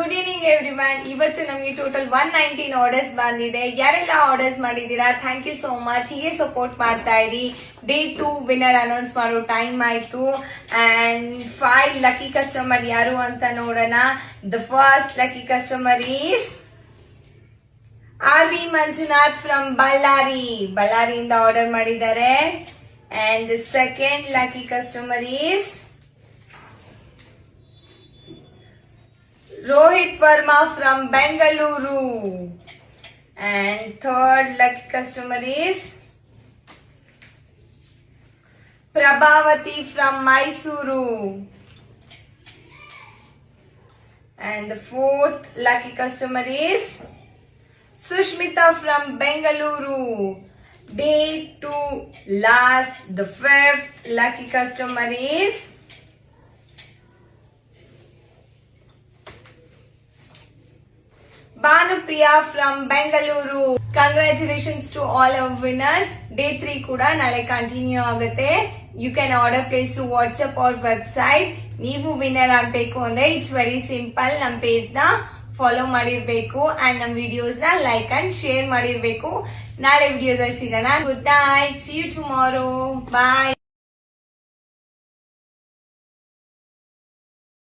Good evening everyone. ಇವತ್ತು ನಮಗೆ total 119 orders ಬಂದಿದೆ. ಯಾರೆಲ್ಲ ಆರ್ಡರ್ಸ್ ಮಾಡಿದೀರಾ ಥ್ಯಾಂಕ್ ಯು ಸೋ ಮಚ್. ಹೀಗೆ ಸಪೋರ್ಟ್ ಮಾಡ್ತಾ ಇರಿ. ಡೇ 2 ವಿನ್ನರ್ ಅನೌನ್ಸ್ ಮಾಡೋ ಟೈಮ್ ಆಯ್ತು. ಅಂಡ್ 5 ಲಕ್ಕಿ ಕಸ್ಟಮರ್ ಯಾರು ಅಂತ ನೋಡೋಣ. The first lucky customer is R V Manjunath from ಬಳ್ಳಾರಿಯಿಂದ ಆರ್ಡರ್ ಮಾಡಿದ್ದಾರೆ. And the second lucky customer is Rohit Verma from Bengaluru. And third lucky customer is Prabhavati from Mysuru. And the fourth lucky customer is Sushmita from Bengaluru. Day 2 last. The fifth lucky customer is Bhanupriya from Bengaluru. Congratulations to all our winners. Day 3 kuda nale continue agutte. You can order place through WhatsApp or website. Neevu winner agbeku andre it's very simple. Nam page na follow madirbeku and nam videos na like and share madirbeku. Nale video dalli sigana. Good night. See you tomorrow. Bye.